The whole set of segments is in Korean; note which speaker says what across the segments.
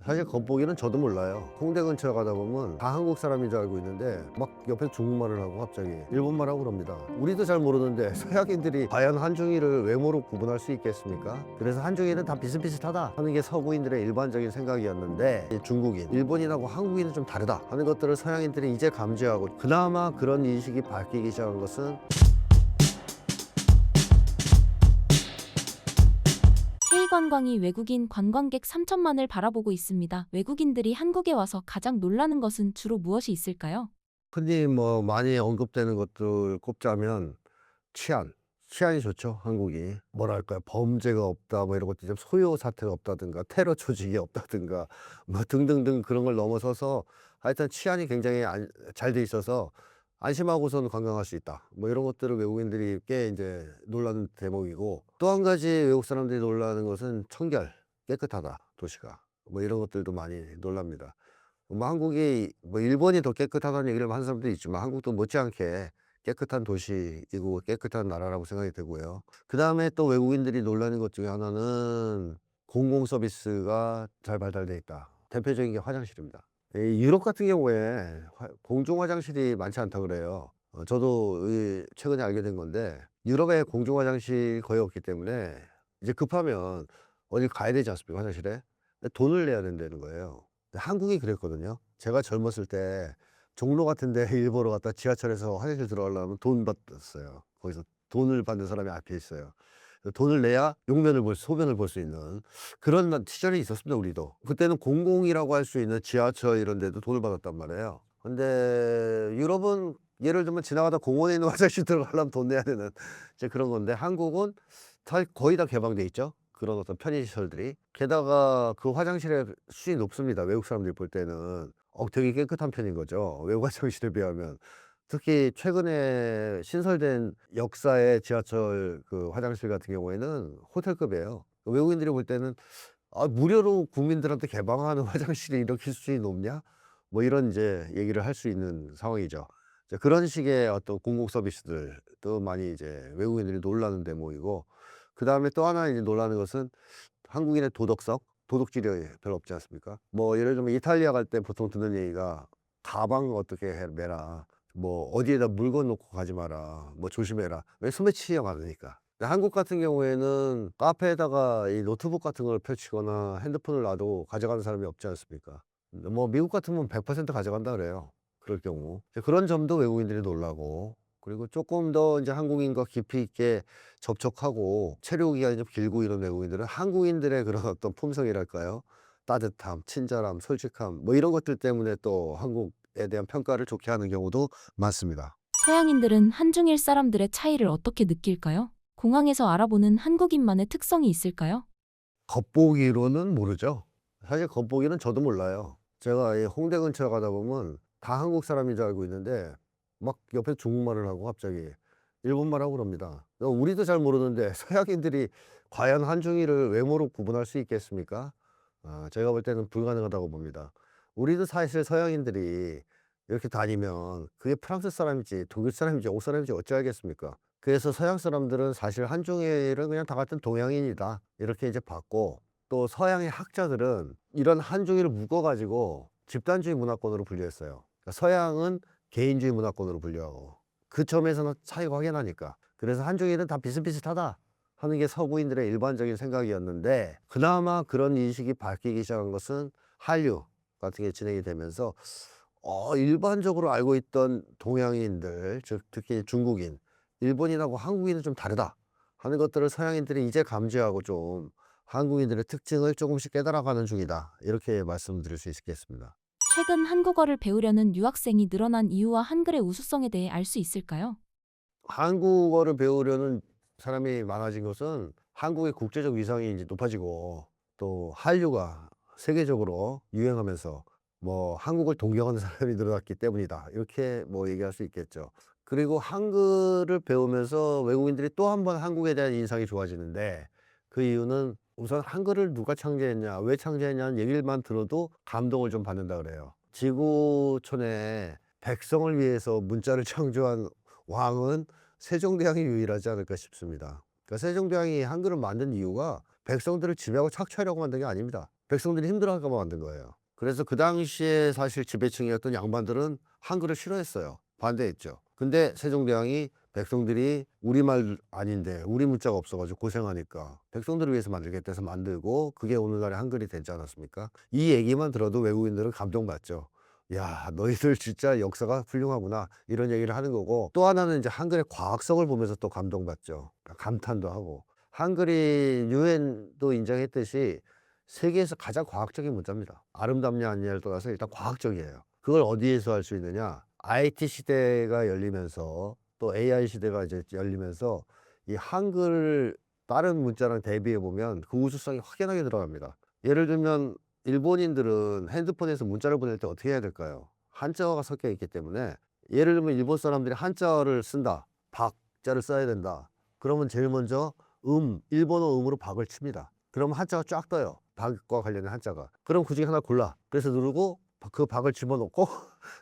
Speaker 1: 사실 겉보기는 저도 몰라요. 홍대 근처에 가다 보면 다 한국 사람인 줄 알고 있는데 막 옆에 중국말을 하고 갑자기 일본말 하고 그럽니다. 우리도 잘 모르는데 서양인들이 과연 한중일을 외모로 구분할 수 있겠습니까? 그래서 한중일은 다 비슷비슷하다 하는 게 서구인들의 일반적인 생각이었는데, 중국인, 일본인하고 한국인은 좀 다르다 하는 것들을 서양인들이 이제 감지하고 그나마 그런 인식이 바뀌기 시작한 것은
Speaker 2: K관광이 외국인 관광객 3천만을 바라보고 있습니다. 외국인들이 한국에 와서 가장 놀라는 것은 주로 무엇이 있을까요?
Speaker 1: 흔히 뭐 많이 언급되는 것들 꼽자면 치안이 좋죠. 한국이 뭐랄까요, 범죄가 없다 뭐 이런 것들, 좀 소요 사태가 없다든가 테러 조직이 없다든가 뭐 등등등, 그런 걸 넘어서서 하여튼 치안이 굉장히 잘 돼 있어서 안심하고선 관광할 수 있다 뭐 이런 것들을 외국인들이 꽤 이제 놀라는 대목이고, 또 한 가지 외국 사람들이 놀라는 것은 청결, 깨끗하다 도시가, 뭐 이런 것들도 많이 놀랍니다. 뭐 한국이, 뭐 일본이 더 깨끗하다는 얘기를 하는 사람도 있지만 한국도 못지않게 깨끗한 도시이고 깨끗한 나라라고 생각이 되고요. 그 다음에 또 외국인들이 놀라는 것 중에 하나는 공공 서비스가 잘 발달돼 있다. 대표적인 게 화장실입니다. 이 유럽 같은 경우에 공중 화장실이 많지 않다 그래요. 저도 최근에 알게 된 건데, 유럽에 공중 화장실 거의 없기 때문에 이제 급하면 어디 가야 되지 않습니까, 화장실에. 근데 돈을 내야 된다는 거예요. 한국이 그랬거든요. 제가 젊었을 때 종로 같은 데 일보러 갔다 지하철에서 화장실 들어가려면 돈 받았어요. 거기서 돈을 받는 사람이 앞에 있어요. 돈을 내야 소변을 볼 수 있는 그런 시절이 있었습니다, 우리도. 그때는 공공이라고 할 수 있는 지하철 이런 데도 돈을 받았단 말이에요. 근데 유럽은 예를 들면 지나가다 공원에 있는 화장실 들어가려면 돈 내야 되는 이제 그런 건데, 한국은 거의 다 개방돼 있죠. 그런 어떤 편의시설들이. 게다가 그 화장실의 수준이 높습니다. 외국 사람들이 볼 때는 되게 깨끗한 편인 거죠, 외국 화장실에 비하면. 특히 최근에 신설된 역사의 지하철 그 화장실 같은 경우에는 호텔급이에요. 외국인들이 볼 때는 무료로 국민들한테 개방하는 화장실이 이렇게 수준이 높냐? 뭐 이런 이제 얘기를 할 수 있는 상황이죠. 이제 그런 식의 어떤 공공 서비스들도 많이 이제 외국인들이 놀라는 대목이고, 그다음에 또 하나 이제 놀라는 것은 한국인의 도덕성, 도덕질이 별로 없지 않습니까? 뭐 예를 들면 이탈리아 갈 때 보통 듣는 얘기가 가방 어떻게 매라, 뭐 어디에다 물건 놓고 가지 마라, 뭐 조심해라. 왜? 소매치기가 많으니까. 근데 한국 같은 경우에는 카페에다가 이 노트북 같은 걸 펼치거나 핸드폰을 놔도 가져가는 사람이 없지 않습니까? 근데 뭐 미국 같으면 100% 가져간다 그래요, 그럴 경우. 이제 그런 점도 외국인들이 놀라고, 그리고 조금 더 이제 한국인과 깊이 있게 접촉하고 체류 기간이 좀 길고 이런 외국인들은 한국인들의 그런 어떤 품성이랄까요? 따뜻함, 친절함, 솔직함 뭐 이런 것들 때문에 또 한국에 대한 평가를 좋게 하는 경우도 많습니다.
Speaker 2: 서양인들은 한중일 사람들의 차이를 어떻게 느낄까요? 공항에서 알아보는 한국인만의 특성이 있을까요?
Speaker 1: 겉보기로는 모르죠. 사실 겉보기는 저도 몰라요. 제가 이 홍대 근처에 가다 보면 다 한국 사람인 줄 알고 있는데 막 옆에 중국말을 하고 갑자기 일본말 하고 그럽니다. 우리도 잘 모르는데 서양인들이 과연 한중일을 외모로 구분할 수 있겠습니까? 제가 볼 때는 불가능하다고 봅니다. 우리도 사실 서양인들이 이렇게 다니면 그게 프랑스 사람인지 독일 사람인지 영국 사람인지 어찌 알겠습니까? 그래서 서양 사람들은 사실 한중일은 그냥 다 같은 동양인이다 이렇게 이제 봤고, 또 서양의 학자들은 이런 한중일을 묶어가지고 집단주의 문화권으로 분류했어요. 그러니까 서양은 개인주의 문화권으로 분류하고, 그 점에서는 차이가 확연하니까. 그래서 한중일은 다 비슷비슷하다 하는 게 서구인들의 일반적인 생각이었는데, 그나마 그런 인식이 바뀌기 시작한 것은 한류 같은 게 진행이 되면서 일반적으로 알고 있던 동양인들, 즉 특히 중국인, 일본인하고 한국인은 좀 다르다 하는 것들을 서양인들이 이제 감지하고 좀 한국인들의 특징을 조금씩 깨달아가는 중이다, 이렇게 말씀드릴 수 있겠습니다.
Speaker 2: 최근 한국어를 배우려는 유학생이 늘어난 이유와 한글의 우수성에 대해 알 수 있을까요?
Speaker 1: 한국어를 배우려는 사람이 많아진 것은 한국의 국제적 위상이 이제 높아지고, 또 한류가 세계적으로 유행하면서 뭐 한국을 동경하는 사람이 늘어났기 때문이다, 이렇게 뭐 얘기할 수 있겠죠. 그리고 한글을 배우면서 외국인들이 또 한 번 한국에 대한 인상이 좋아지는데, 그 이유는 우선 한글을 누가 창제했냐, 왜 창제했냐는 얘기만 들어도 감동을 좀 받는다 그래요. 지구촌에 백성을 위해서 문자를 창조한 왕은 세종대왕이 유일하지 않을까 싶습니다. 그러니까 세종대왕이 한글을 만든 이유가 백성들을 지배하고 착취하려고 만든 게 아닙니다. 백성들이 힘들어할까 봐 만든 거예요. 그래서 그 당시에 사실 지배층이었던 양반들은 한글을 싫어했어요. 반대했죠. 근데 세종대왕이 백성들이 우리말 아닌데 우리 문자가 없어가지고 고생하니까 백성들을 위해서 만들겠다 해서 만들고 그게 오늘날의 한글이 되지 않았습니까? 이 얘기만 들어도 외국인들은 감동받죠. 야, 너희들 진짜 역사가 훌륭하구나. 이런 얘기를 하는 거고, 또 하나는 이제 한글의 과학성을 보면서 또 감동받죠. 감탄도 하고. 한글이 유엔도 인정했듯이 세계에서 가장 과학적인 문자입니다. 아름답냐 아니냐를 떠나서 일단 과학적이에요. 그걸 어디에서 할 수 있느냐? IT 시대가 열리면서 또 AI 시대가 이제 열리면서 이 한글 다른 문자랑 대비해 보면 그 우수성이 확연하게 들어갑니다. 예를 들면 일본인들은 핸드폰에서 문자를 보낼 때 어떻게 해야 될까요? 한자어가 섞여 있기 때문에, 예를 들면 일본 사람들이 한자어를 쓴다. 박자를 써야 된다. 그러면 제일 먼저 일본어 음으로 박을 칩니다. 그러면 한자가 쫙 떠요. 박과 관련된 한자가. 그럼 그 중에 하나 골라. 그래서 누르고 그 박을 집어넣고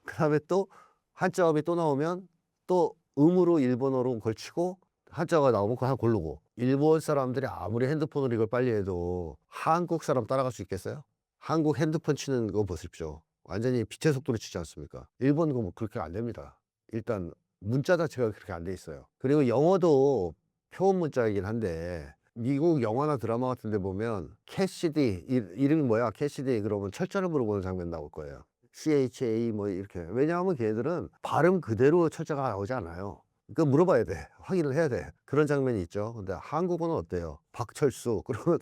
Speaker 1: 그 다음에 또 한자음이 또 나오면 또 음으로 일본어로 걸치고 한자가 나오면 그거 하나 고르고. 일본 사람들이 아무리 핸드폰으로 이걸 빨리 해도 한국 사람 따라갈 수 있겠어요? 한국 핸드폰 치는 거 보십시오. 완전히 빛의 속도로 치지 않습니까? 일본 거 뭐 그렇게 안 됩니다. 일단 문자 자체가 그렇게 안 돼 있어요. 그리고 영어도 표현 문자이긴 한데 미국 영화나 드라마 같은 데 보면 캐시디, 이름이 뭐야 캐시디 그러면 철자를 물어보는 장면 나올 거예요. CHA 뭐 이렇게. 왜냐하면 걔들은 발음 그대로 철자가 나오지 않아요. 그러니까 물어봐야 돼. 확인을 해야 돼. 그런 장면이 있죠. 근데 한국어는 어때요? 박철수 그러면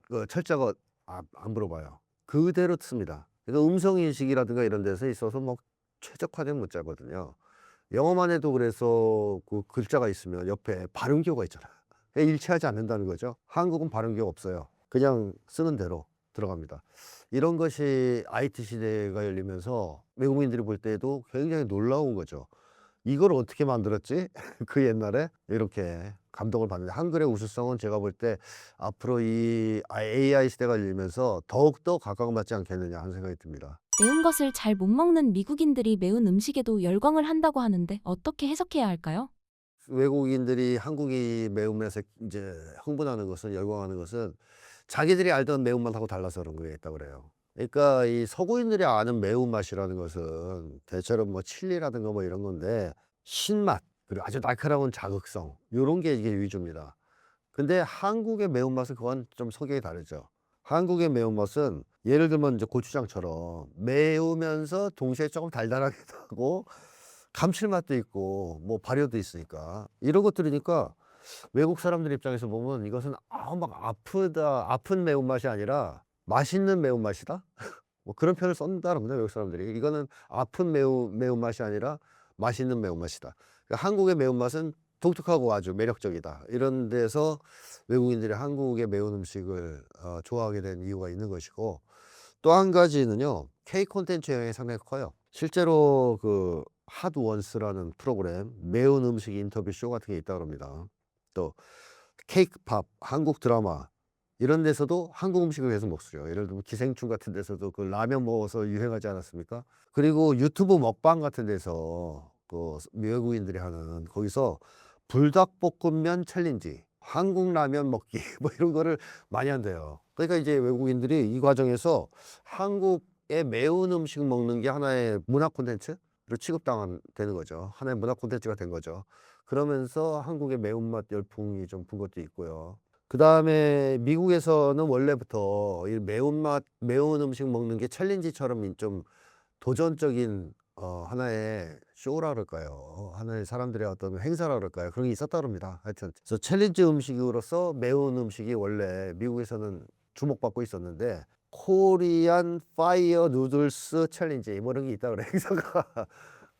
Speaker 1: 그 철자가 안 물어봐요. 그대로 씁니다. 그래서 음성 인식이라든가 이런 데서 있어서 뭐 최적화된 문자거든요. 영어만 해도 그래서 그 글자가 있으면 옆에 발음기호가 있잖아요. 일치하지 않는다는 거죠. 한국은 발음기호가 없어요. 그냥 쓰는 대로 들어갑니다. 이런 것이 IT 시대가 열리면서 외국인들이 볼 때도 굉장히 놀라운 거죠. 이걸 어떻게 만들었지? 그 옛날에 이렇게 감동을 받는데, 한글의 우수성은 제가 볼 때 앞으로 이 AI 시대가 열리면서 더욱더 각광받지 않겠느냐 하는 생각이 듭니다.
Speaker 2: 매운 것을 잘 못 먹는 미국인들이 매운 음식에도 열광을 한다고 하는데 어떻게 해석해야 할까요?
Speaker 1: 외국인들이 한국이 매운맛에 이제 흥분하는 것은, 열광하는 것은 자기들이 알던 매운맛하고 달라서 그런 게 있다고 그래요. 그러니까 이 서구인들이 아는 매운맛이라는 것은 대체로 뭐 칠리라든가 뭐 이런 건데, 신맛 그리고 아주 날카로운 자극성 요런 게 이게 위주입니다. 근데 한국의 매운맛은 그건 좀 성격이 다르죠. 한국의 매운맛은 예를 들면 이제 고추장처럼 매우면서 동시에 조금 달달하기도 하고 감칠맛도 있고 뭐 발효도 있으니까, 이런 것들이니까 외국 사람들 입장에서 보면 이것은 막 아픈 매운맛이 아니라 맛있는 매운맛이다, 뭐 그런 표현을 쓴다는 겁니다. 외국 사람들이 이거는 아픈 매운맛이 아니라 맛있는 매운맛이다. 그러니까 한국의 매운맛은 독특하고 아주 매력적이다. 이런 데서 외국인들이 한국의 매운 음식을 좋아하게 된 이유가 있는 것이고, 또 한 가지는요, K 콘텐츠 영향이 상당히 커요. 실제로 그 핫원스라는 프로그램, 매운 음식 인터뷰 쇼 같은 게 있다고 합니다. 또 케이크팝, 한국 드라마 이런 데서도 한국 음식을 계속 먹으죠. 예를 들면 기생충 같은 데서도 그 라면 먹어서 유행하지 않았습니까? 그리고 유튜브 먹방 같은 데서 그 외국인들이 하는, 거기서 불닭볶음면 챌린지, 한국 라면 먹기 뭐 이런 거를 많이 한대요. 그러니까 이제 외국인들이 이 과정에서 한국의 매운 음식 먹는 게 하나의 문화 콘텐츠로 취급되는 거죠. 하나의 문화 콘텐츠가 된 거죠. 그러면서 한국의 매운맛 열풍이 좀 분 것도 있고요. 그 다음에 미국에서는 원래부터 이 매운 음식 먹는 게 챌린지처럼 좀 도전적인 하나의 쇼라 그럴까요? 하나의 사람들의 어떤 행사라 그럴까요? 그런 게 있었다 그럽니다. 하여튼 그래서 챌린지 음식으로서 매운 음식이 원래 미국에서는 주목받고 있었는데, 코리안 파이어 누들스 챌린지 뭐 이런 게 있다 그래, 행사가.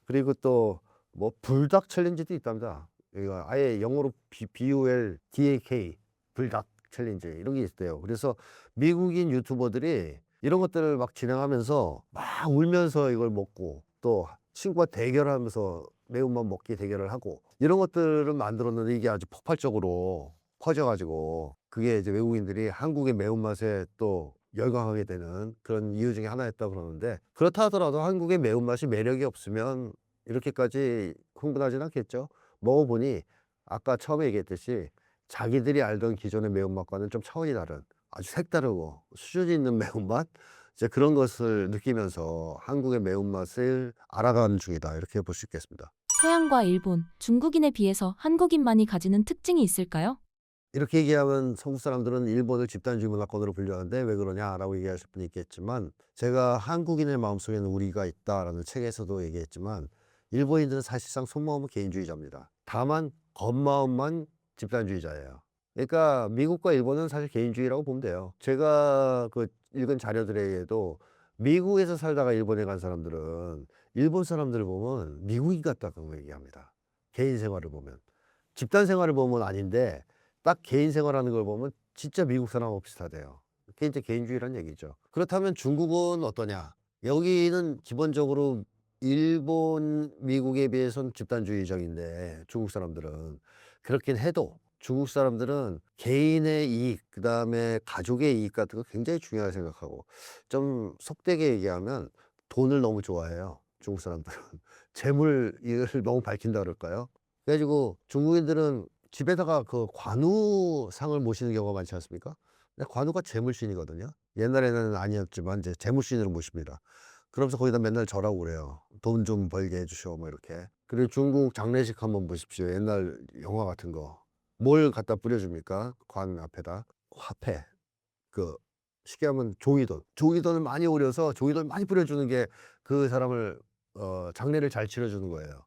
Speaker 1: 그리고 또 뭐 불닭 챌린지도 있답니다. 이거 아예 영어로 BULDAK 불닭 챌린지 이런 게 있대요. 그래서 미국인 유튜버들이 이런 것들을 막 진행하면서 막 울면서 이걸 먹고, 또 친구와 대결하면서 매운맛 먹기 대결을 하고, 이런 것들을 만들었는데 이게 아주 폭발적으로 퍼져가지고 그게 이제 외국인들이 한국의 매운맛에 또 열광하게 되는 그런 이유 중에 하나였다고 그러는데, 그렇다 하더라도 한국의 매운맛이 매력이 없으면 이렇게까지 흥분하진 않겠죠. 먹어보니 아까 처음에 얘기했듯이 자기들이 알던 기존의 매운맛과는 좀 차원이 다른 아주 색다르고 수준 있는 매운맛 이제 그런 것을 느끼면서 한국의 매운맛을 알아가는 중이다 이렇게 볼 수 있겠습니다.
Speaker 2: 서양과 일본, 중국인에 비해서 한국인만이 가지는 특징이 있을까요?
Speaker 1: 이렇게 얘기하면 서구 사람들은 일본을 집단주의 문화권으로 분류하는데 왜 그러냐라고 얘기하실 분이 있겠지만 제가 한국인의 마음속에는 우리가 있다라는 책에서도 얘기했지만 일본인들은 사실상 속마음은 개인주의자입니다. 다만 겉마음만 집단주의자예요. 그러니까 미국과 일본은 사실 개인주의라고 보면 돼요. 제가 그 읽은 자료들에 의해도 미국에서 살다가 일본에 간 사람들은 일본 사람들을 보면 미국인 같다고 얘기합니다. 개인 생활을 보면. 집단 생활을 보면 아닌데 딱 개인 생활하는 걸 보면 진짜 미국 사람하고 비슷하대요. 그게 이제 개인주의란 얘기죠. 그렇다면 중국은 어떠냐? 여기는 기본적으로 일본, 미국에 비해서는 집단주의적인데 중국 사람들은 그렇긴 해도 중국 사람들은 개인의 이익, 그다음에 가족의 이익 같은 거 굉장히 중요하게 생각하고 좀 속되게 얘기하면 돈을 너무 좋아해요. 중국 사람들은 재물을 너무 밝힌다 그럴까요? 그래가지고 중국인들은 집에다가 그 관우상을 모시는 경우가 많지 않습니까? 근데 관우가 재물신이거든요. 옛날에는 아니었지만 이제 재물신으로 모십니다. 그러면서 거기다 맨날 절하고 그래요. 돈 좀 벌게 해주시오 뭐 이렇게. 그리고 중국 장례식 한번 보십시오. 옛날 영화 같은 거. 뭘 갖다 뿌려줍니까? 관 앞에다 화폐. 그 쉽게 하면 종이돈. 종이돈을 많이 오려서 종이돈을 많이 뿌려주는 게 그 사람을 장례를 잘 치러주는 거예요.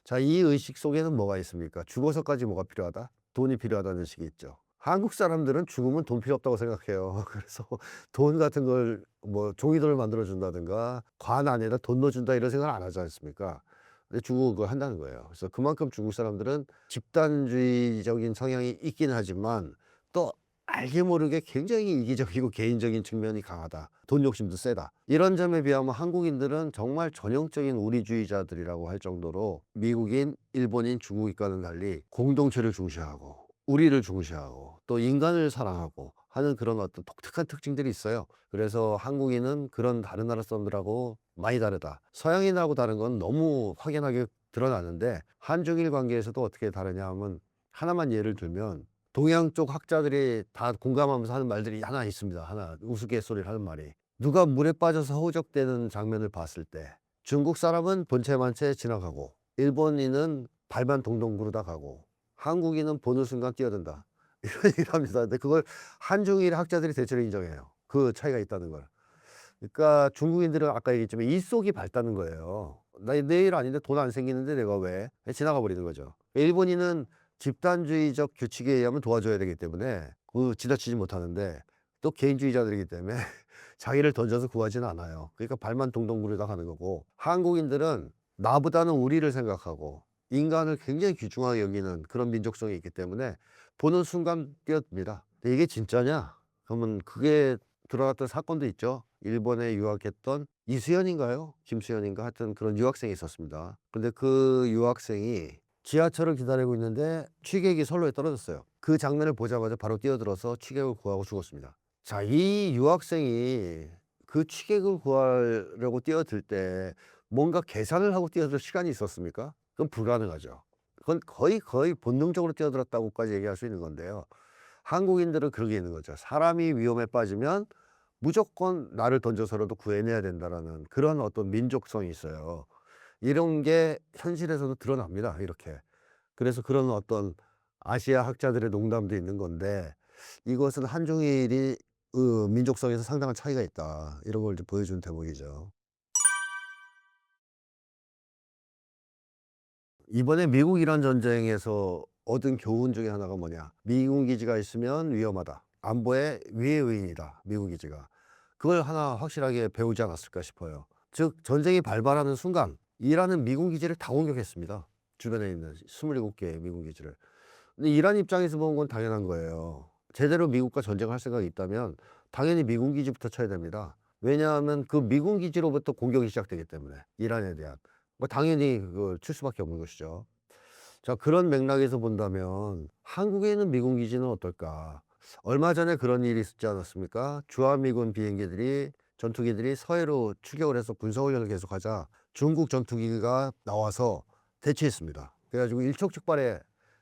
Speaker 1: 자, 이 의식 속에는 뭐가 있습니까? 죽어서까지 뭐가 필요하다? 돈이 필요하다는 의식이 있죠. 한국 사람들은 죽으면 돈 필요 없다고 생각해요. 그래서 돈 같은 걸 뭐 종이돈을 만들어 준다든가 관 안에다 돈 넣어준다 이런 생각을 안 하지 않습니까? 근데 중국은 그걸 한다는 거예요. 그래서 그만큼 중국 사람들은 집단주의적인 성향이 있긴 하지만 또 알게 모르게 굉장히 이기적이고 개인적인 측면이 강하다. 돈 욕심도 세다. 이런 점에 비하면 한국인들은 정말 전형적인 우리주의자들이라고 할 정도로 미국인, 일본인, 중국인과는 달리 공동체를 중시하고 우리를 중시하고 또 인간을 사랑하고 하는 그런 어떤 독특한 특징들이 있어요. 그래서 한국인은 그런 다른 나라 사람들하고 많이 다르다. 서양인하고 다른 건 너무 확연하게 드러나는데 한중일 관계에서도 어떻게 다르냐 하면 하나만 예를 들면 동양 쪽 학자들이 다 공감하면서 하는 말들이 하나 있습니다. 하나 우스갯소리를 하는 말이 누가 물에 빠져서 허우적대는 장면을 봤을 때 중국 사람은 본체만체 지나가고 일본인은 발만 동동 구르다 가고 한국인은 보는 순간 뛰어든다 이런 얘기를 합니다. 근데 그걸 한중일 학자들이 대체로 인정해요. 그 차이가 있다는 걸. 그러니까 중국인들은 아까 얘기했지만 일속이 밝다는 거예요. 나 내일 아닌데 돈 안 생기는데 내가 왜? 지나가 버리는 거죠. 일본인은 집단주의적 규칙에 의하면 도와줘야 되기 때문에 그 지나치지 못하는데 또 개인주의자들이기 때문에 자기를 던져서 구하지는 않아요. 그러니까 발만 동동 구르다 가는 거고 한국인들은 나보다는 우리를 생각하고 인간을 굉장히 귀중하게 여기는 그런 민족성이 있기 때문에 보는 순간 뛰어듭니다. 근데 이게 진짜냐? 그러면 그게 드러났던 사건도 있죠. 일본에 유학했던 이수연인가요? 김수연인가? 하여튼 그런 유학생이 있었습니다. 근데 그 유학생이 지하철을 기다리고 있는데 취객이 선로에 떨어졌어요. 그 장면을 보자마자 바로 뛰어들어서 취객을 구하고 죽었습니다. 자, 이 유학생이 그 취객을 구하려고 뛰어들 때 뭔가 계산을 하고 뛰어들 시간이 있었습니까? 그건 불가능하죠. 그건 거의 본능적으로 뛰어들었다고까지 얘기할 수 있는 건데요. 한국인들은 그러게 있는 거죠. 사람이 위험에 빠지면 무조건 나를 던져서라도 구해내야 된다라는 그런 어떤 민족성이 있어요. 이런 게 현실에서도 드러납니다. 이렇게. 그래서 그런 어떤 아시아 학자들의 농담도 있는 건데 이것은 한중일이 민족성에서 상당한 차이가 있다. 이런 걸 이제 보여주는 대목이죠. 이번에 미국 이란 전쟁에서 얻은 교훈 중에 하나가 뭐냐? 미군 기지가 있으면 위험하다. 안보의 위의 의인이다. 미국 기지가. 그걸 하나 확실하게 배우지 않았을까 싶어요. 즉 전쟁이 발발하는 순간 이란은 미군 기지를 다 공격했습니다. 주변에 있는 27개의 미군 기지를. 근데 이란 입장에서 보는 건 당연한 거예요. 제대로 미국과 전쟁할 생각이 있다면 당연히 미군 기지부터 쳐야 됩니다. 왜냐하면 그 미군 기지로부터 공격이 시작되기 때문에 이란에 대한 뭐 당연히 그걸 칠 수밖에 없는 것이죠. 자, 그런 맥락에서 본다면 한국에 있는 미군 기지는 어떨까? 얼마 전에 그런 일이 있었지 않았습니까? 주한미군 비행기들이 전투기들이 서해로 추격을 해서 군사훈련을 계속하자 중국 전투기가 나와서 대치했습니다. 그래가지고 일촉즉발의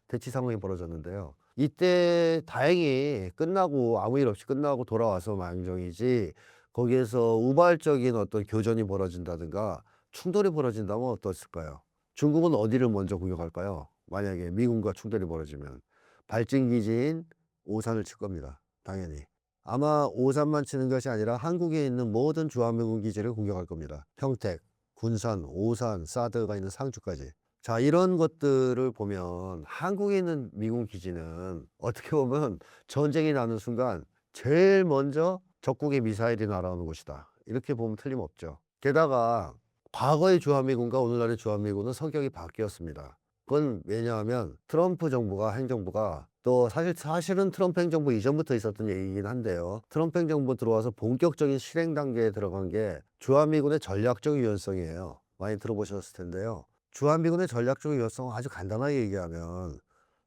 Speaker 1: 대치 상황이 벌어졌는데요. 이때 다행히 끝나고 아무 일 없이 끝나고 돌아와서 망정이지, 거기에서 우발적인 어떤 교전이 벌어진다든가 충돌이 벌어진다면 어떻을까요? 중국은 어디를 먼저 공격할까요? 만약에 미군과 충돌이 벌어지면 발진 기지인 오산을 칠 겁니다. 당연히. 아마 오산만 치는 것이 아니라 한국에 있는 모든 주한미군 기지를 공격할 겁니다. 평택, 군산, 오산, 사드가 있는 상주까지. 자, 이런 것들을 보면 한국에 있는 미군 기지는 어떻게 보면 전쟁이 나는 순간 제일 먼저 적국의 미사일이 날아오는 곳이다, 이렇게 보면 틀림없죠. 게다가 과거의 주한미군과 오늘날의 주한미군은 성격이 바뀌었습니다. 그건 왜냐하면 트럼프 정부가, 행정부가, 또 사실은 트럼프 행정부 이전부터 있었던 얘기이긴 한데요, 트럼프 행정부 들어와서 본격적인 실행 단계에 들어간 게 주한미군의 전략적 유연성이에요. 많이 들어보셨을 텐데요. 주한미군의 전략적 유연성은 아주 간단하게 얘기하면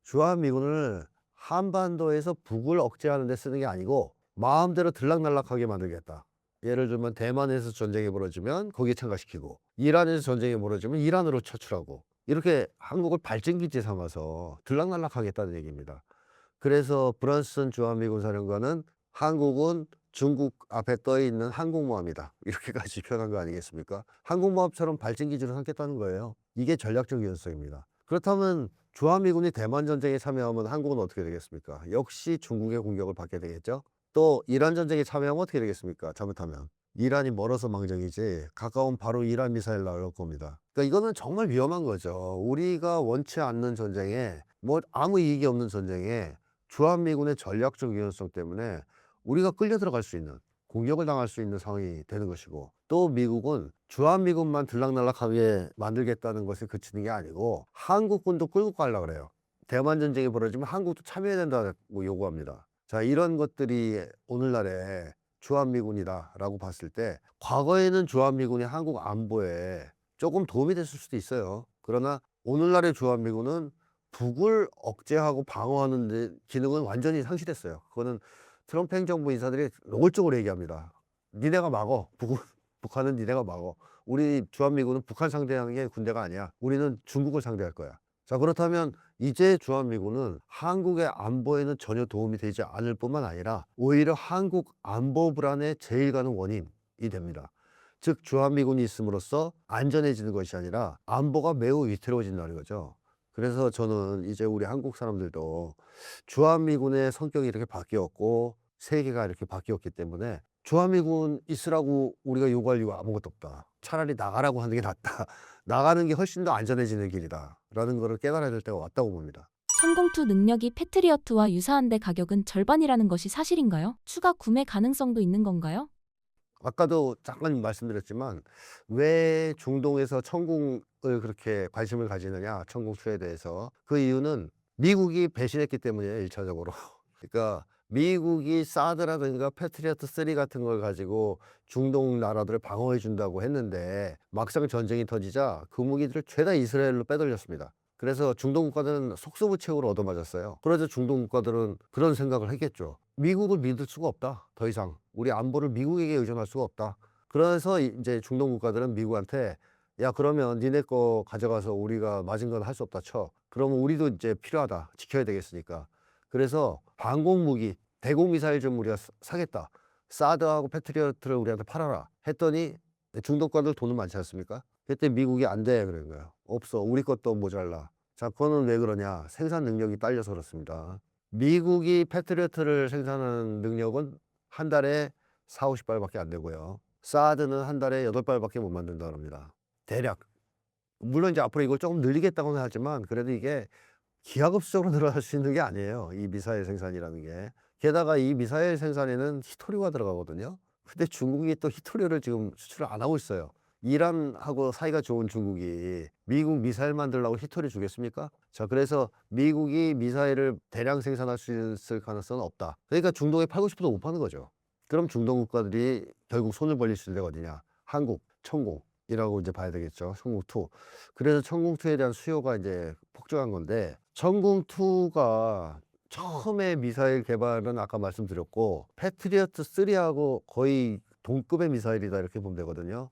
Speaker 1: 주한미군을 한반도에서 북을 억제하는 데 쓰는 게 아니고 마음대로 들락날락하게 만들겠다. 예를 들면 대만에서 전쟁이 벌어지면 거기에 참가시키고, 이란에서 전쟁이 벌어지면 이란으로 처출하고, 이렇게 한국을 발전기지 삼아서 들락날락하겠다는 얘기입니다. 그래서 브런슨 주한미군 사령관은 한국은 중국 앞에 떠 있는 항공모함이다, 이렇게까지 표현한 거 아니겠습니까? 항공모함처럼 발전기지로 삼겠다는 거예요. 이게 전략적 유연성입니다. 그렇다면 주한미군이 대만 전쟁에 참여하면 한국은 어떻게 되겠습니까? 역시 중국의 공격을 받게 되겠죠. 또 이란 전쟁에 참여하면 어떻게 되겠습니까? 잘못하면 이란이 멀어서 망정이지 가까운 바로 이란 미사일 나올 겁니다. 그러니까 이거는 정말 위험한 거죠. 우리가 원치 않는 전쟁에, 뭐 아무 이익이 없는 전쟁에 주한미군의 전략적 유연성 때문에 우리가 끌려 들어갈 수 있는, 공격을 당할 수 있는 상황이 되는 것이고, 또 미국은 주한미군만 들락날락하게 만들겠다는 것에 그치는 게 아니고 한국군도 끌고 가려고 그래요. 대만 전쟁이 벌어지면 한국도 참여해야 된다고 요구합니다. 자, 이런 것들이 오늘날의 주한미군이다라고 봤을 때 과거에는 주한미군이 한국 안보에 조금 도움이 됐을 수도 있어요. 그러나 오늘날의 주한미군은 북을 억제하고 방어하는 데 기능은 완전히 상실했어요. 그거는 트럼프 행정부 인사들이 노골적으로 얘기합니다. 니네가 막어. 북한은 니네가 막어. 우리 주한미군은 북한 상대하는 게 군대가 아니야. 우리는 중국을 상대할 거야. 자, 그렇다면 이제 주한미군은 한국의 안보에는 전혀 도움이 되지 않을 뿐만 아니라 오히려 한국 안보 불안의 제일 가는 원인이 됩니다. 즉 주한미군이 있음으로써 안전해지는 것이 아니라 안보가 매우 위태로워진다는 거죠. 그래서 저는 이제 우리 한국 사람들도 주한미군의 성격이 이렇게 바뀌었고 세계가 이렇게 바뀌었기 때문에 주한미군 있으라고 우리가 요구할 이유가 아무것도 없다. 차라리 나가라고 하는 게 낫다. 나가는 게 훨씬 더 안전해지는 길이다 라는 것을 깨달아야 될 때가 왔다고 봅니다.
Speaker 2: 천공투 능력이 패트리어트와 유사한데 가격은 절반이라는 것이 사실인가요? 추가 구매 가능성도 있는 건가요?
Speaker 1: 아까도 잠깐 말씀드렸지만 왜 중동에서 천궁을 그렇게 관심을 가지느냐, 천궁2에 대해서. 그 이유는 미국이 배신했기 때문이에요, 1차적으로. 그러니까 미국이 사드라든가 패트리어트 3 같은 걸 가지고 중동 나라들을 방어해 준다고 했는데 막상 전쟁이 터지자 그 무기들을 죄다 이스라엘로 빼돌렸습니다. 그래서 중동 국가들은 속수무책으로 얻어맞았어요. 그래서 중동 국가들은 그런 생각을 했겠죠. 미국을 믿을 수가 없다. 더 이상 우리 안보를 미국에게 의존할 수가 없다. 그래서 이제 중동 국가들은 미국한테 야, 그러면 니네 거 가져가서 우리가 맞은 건 할 수 없다 쳐. 그러면 우리도 이제 필요하다. 지켜야 되겠으니까. 그래서 방공 무기, 대공 미사일 좀 우리가 사겠다. 사드하고 패트리어트를 우리한테 팔아라. 했더니 중동 국가들 돈은 많지 않습니까? 그때 미국이 안 돼. 그런 거예요. 없어. 우리 것도 모자라. 자, 그거는 왜 그러냐? 생산 능력이 딸려서 그렇습니다. 미국이 패트리어트를 생산하는 능력은 한 달에 4, 50발밖에 안 되고요. 사드는 한 달에 8발밖에 못 만든다고 합니다. 대략. 물론 이제 앞으로 이걸 조금 늘리겠다고는 하지만 그래도 이게 기하급수적으로 늘어날 수 있는 게 아니에요, 이 미사일 생산이라는 게. 게다가 이 미사일 생산에는 히토류가 들어가거든요. 근데 중국이 또 히토류를 지금 수출을 안 하고 있어요. 이란하고 사이가 좋은 중국이 미국 미사일 만들려고 히토리 주겠습니까? 자, 그래서 미국이 미사일을 대량 생산할 수 있을 가능성은 없다. 그러니까 중동에 팔고 싶어도 못 파는 거죠. 그럼 중동 국가들이 결국 손을 벌릴 수 있는 데가 어디냐? 한국, 천공이라고 이제 봐야 되겠죠. 천공2. 그래서 천공2에 대한 수요가 이제 폭증한 건데, 천공2가 처음에 미사일 개발은 아까 말씀드렸고 패트리어트 3하고 거의 동급의 미사일이다, 이렇게 보면 되거든요.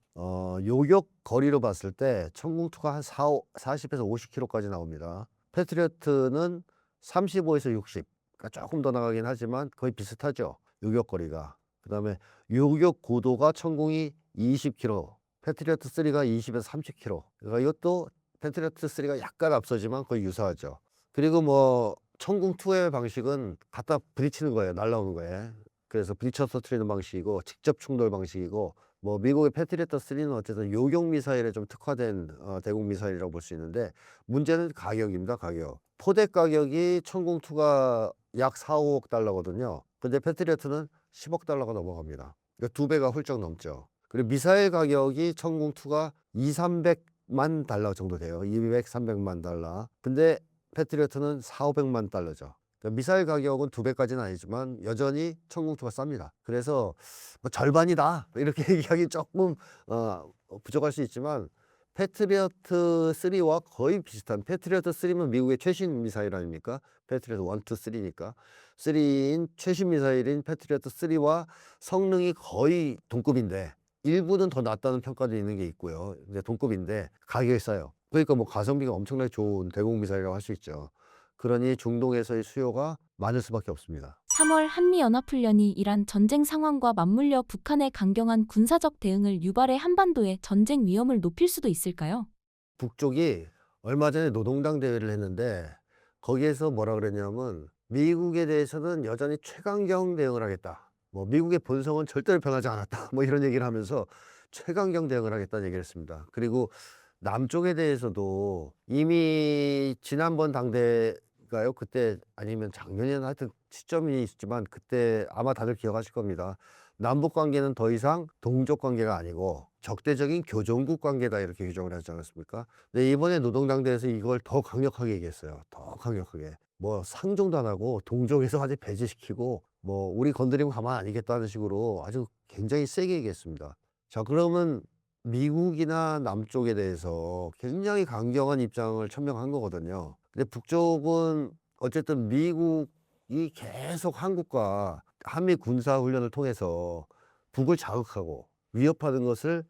Speaker 1: 요격 거리로 봤을 때 천궁2가 한 40에서 50km까지 나옵니다. 패트리어트는 35에서 60. 그러니까 조금 더 나가긴 하지만 거의 비슷하죠. 요격거리가. 그다음에 요격 고도가 천궁이 20km, 패트리어트 3가 20에서 30km. 그러니까 이것도 패트리어트 3가 약간 앞서지만 거의 유사하죠. 그리고 뭐 천궁 2의 방식은 갖다 부딪히는 거예요. 날라오는 거예요. 그래서 부딪혀 터트리는 방식이고 직접 충돌 방식이고, 뭐 미국의 패트리어트 3는 어쨌든 요격 미사일에 좀 특화된 대공 미사일이라고 볼 수 있는데, 문제는 가격입니다. 가격. 포대 가격이 천궁 2가 약 4, 5억 달러거든요. 근데 패트리어트는 10억 달러가 넘어갑니다. 그러니까 두 배가 훌쩍 넘죠. 그리고 미사일 가격이 천궁 2가 2, 300만 달러 정도 돼요. 200, 300만 달러. 근데 패트리어트는 4, 500만 달러죠. 그러니까 미사일 가격은 두 배까지는 아니지만 여전히 천궁 2가 쌉니다. 그래서 뭐 절반이다 이렇게 얘기하기 조금 부족할 수 있지만, 패트리어트 3와 거의 비슷한, 패트리어트 3는 미국의 최신 미사일 아닙니까? 패트리어트 1, 2, 3니까 3인 최신 미사일인 패트리어트 3와 성능이 거의 동급인데, 일부는 더 낫다는 평가도 있는 게 있고요. 근데 동급인데 가격이 싸요. 그러니까 뭐 가성비가 엄청나게 좋은 대공 미사일이라고 할 수 있죠. 그러니 중동에서의 수요가 많을 수밖에 없습니다.
Speaker 2: 3월 한미연합훈련이 이란 전쟁 상황과 맞물려 북한의 강경한 군사적 대응을 유발해 한반도의 전쟁 위험을 높일 수도 있을까요?
Speaker 1: 북쪽이 얼마 전에 노동당 대회를 했는데, 거기에서 뭐라 그랬냐면 미국에 대해서는 여전히 최강경 대응을 하겠다. 뭐 미국의 본성은 절대로 변하지 않았다. 뭐 이런 얘기를 하면서 최강경 대응을 하겠다는 얘기를 했습니다. 그리고 남쪽에 대해서도 이미 지난번 당대가요, 그때 아니면 작년에는 하여튼 시점이 있지만, 그때 아마 다들 기억하실 겁니다. 남북 관계는 더 이상 동족 관계가 아니고 적대적인 교종국 관계다, 이렇게 규정을 하지 않았습니까? 근데 이번에 노동당대에서 이걸 더 강력하게 얘기했어요. 더 강력하게. 뭐 상종도 안 하고 동족에서 아주 배제시키고, 뭐 우리 건드리면 가만 안 있겠다는 식으로 아주 굉장히 세게 얘기했습니다. 자, 그러면 미국이나 남쪽에 대해서 굉장히 강경한 입장을 천명한 거거든요. 근데 북쪽은 어쨌든 미국이 계속 한국과 한미 군사 훈련을 통해서 북을 자극하고 위협하는 것을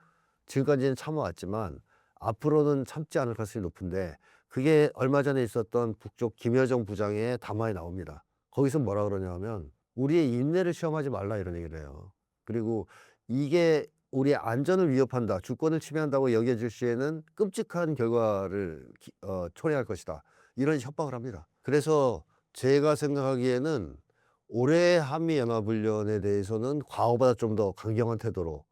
Speaker 1: 지금까지는 참아왔지만, 앞으로는 참지 않을 가능성이 높은데, 그게 얼마 전에 있었던 북쪽 김여정 부장의 담화에 나옵니다. 거기서 뭐라 그러냐면 우리의 인내를 시험하지 말라, 이런 얘기를 해요. 그리고 이게 우리의 안전을 위협한다, 주권을 침해한다고 여겨질 시에는 끔찍한 결과를 초래할 것이다, 이런 협박을 합니다. 그래서 제가 생각하기에는 올해 한미연합훈련에 대해서는 과거보다 좀 더 강경한 태도로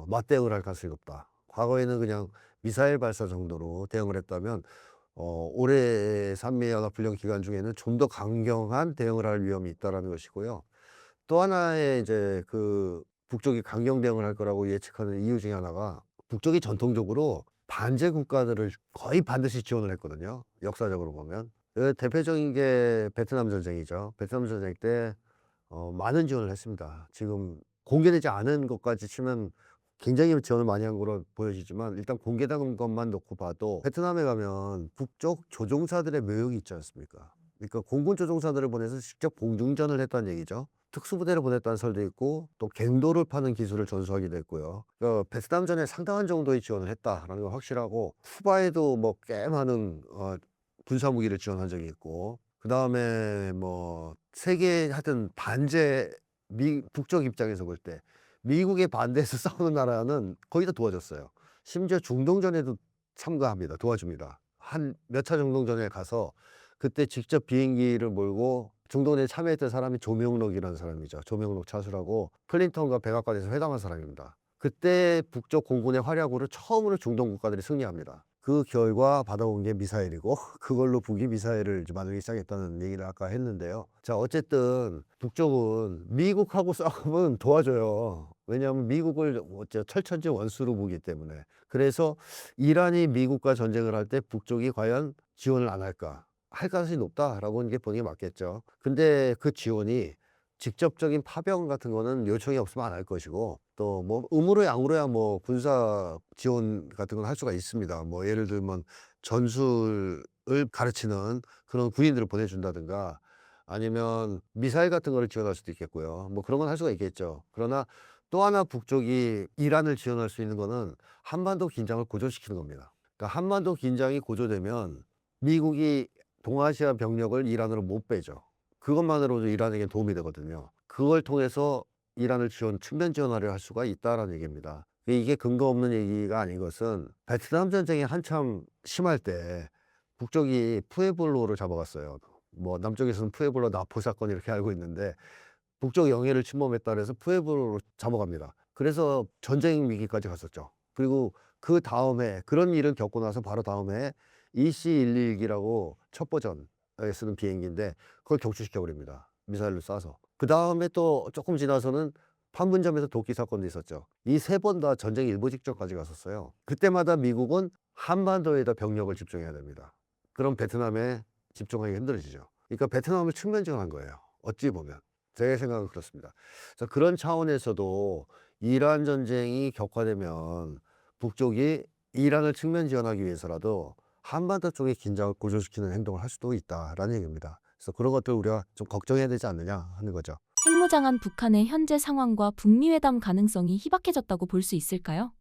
Speaker 1: 맞대응을 할 가능성이 높다. 과거에는 그냥 미사일 발사 정도로 대응을 했다면, 올해 한미연합훈련 기간 중에는 좀 더 강경한 대응을 할 위험이 있다라는 것이고요. 또 하나의 이제 그 북쪽이 강경 대응을 할 거라고 예측하는 이유 중에 하나가, 북쪽이 전통적으로 반제 국가들을 거의 반드시 지원을 했거든요. 역사적으로 보면. 그 대표적인 게 베트남 전쟁이죠. 베트남 전쟁 때 많은 지원을 했습니다. 지금 공개되지 않은 것까지 치면 굉장히 지원을 많이 한 거로 보여지지만, 일단 공개된 것만 놓고 봐도 베트남에 가면 북쪽 조종사들의 묘역이 있지 않습니까? 그러니까 공군 조종사들을 보내서 직접 공중전을 했다는 얘기죠. 특수부대를 보냈다는 설도 있고, 또 갱도를 파는 기술을 전수하기도 했고요. 그러니까 베트남전에 상당한 정도의 지원을 했다라는 건 확실하고, 쿠바에도 뭐 꽤 많은 군사 무기를 지원한 적이 있고, 그 다음에 뭐 세계 하여튼 반제, 북쪽 입장에서 볼 때 미국에 반대해서 싸우는 나라는 거의 다 도와줬어요. 심지어 중동전에도 참가합니다. 도와줍니다. 한 몇 차 중동전에 가서 그때 직접 비행기를 몰고 중동에 참여했던 사람이 조명록이라는 사람이죠. 조명록 차수라고 클린턴과 백악관에서 회담한 사람입니다. 그때 북쪽 공군의 활약으로 처음으로 중동 국가들이 승리합니다. 그 결과 받아온 게 미사일이고, 그걸로 북이 미사일을 이제 만들기 시작했다는 얘기를 아까 했는데요. 자, 어쨌든 북쪽은 미국하고 싸우면 도와줘요. 왜냐하면 미국을 철천지 원수로 보기 때문에. 그래서 이란이 미국과 전쟁을 할 때 북쪽이 과연 지원을 안 할까? 할 가능성이 높다라고 하는 게 보는 게 맞겠죠. 근데 그 지원이 직접적인 파병 같은 거는 요청이 없으면 안 할 것이고, 또 뭐 음으로 양으로야 뭐 군사 지원 같은 건 할 수가 있습니다. 뭐 예를 들면 전술을 가르치는 그런 군인들을 보내준다든가, 아니면 미사일 같은 거를 지원할 수도 있겠고요. 뭐 그런 건 할 수가 있겠죠. 그러나 또 하나 북쪽이 이란을 지원할 수 있는 거는 한반도 긴장을 고조시키는 겁니다. 그러니까 한반도 긴장이 고조되면 미국이 동아시아 병력을 이란으로 못 빼죠. 그것만으로도 이란에게 도움이 되거든요. 그걸 통해서 이란을 측면 지원하려 할 수가 있다라는 얘기입니다. 이게 근거 없는 얘기가 아닌 것은 베트남 전쟁이 한참 심할 때 북쪽이 푸에블로를 잡아갔어요. 뭐 남쪽에서는 푸에블로 나포 사건 이렇게 알고 있는데 북쪽 영해를 침범했다 그래서 푸에블로를 잡아갑니다. 그래서 전쟁 위기까지 갔었죠. 그리고 그 다음에 그런 일을 겪고 나서 바로 다음에 EC-121기라고 첫 버전에 쓰는 비행기인데 그걸 격추시켜 버립니다. 미사일로 쏴서. 그 다음에 또 조금 지나서는 판문점에서 도끼 사건도 있었죠. 이 세 번 다 전쟁 일보 직전까지 갔었어요. 그때마다 미국은 한반도에다 병력을 집중해야 됩니다. 그럼 베트남에 집중하기 힘들어지죠. 그러니까 베트남을 측면 지원한 거예요. 어찌 보면. 제 생각은 그렇습니다. 그래서 그런 차원에서도 이란 전쟁이 격화되면 북쪽이 이란을 측면 지원하기 위해서라도 한반도 쪽의 긴장을 고조시키는 행동을 할 수도 있다라는 얘기입니다. 그래서 그런 것들 우리가 좀 걱정해야 되지 않느냐 하는 거죠.
Speaker 2: 핵무장한 북한의 현재 상황과 북미 회담 가능성이 희박해졌다고 볼 수 있을까요?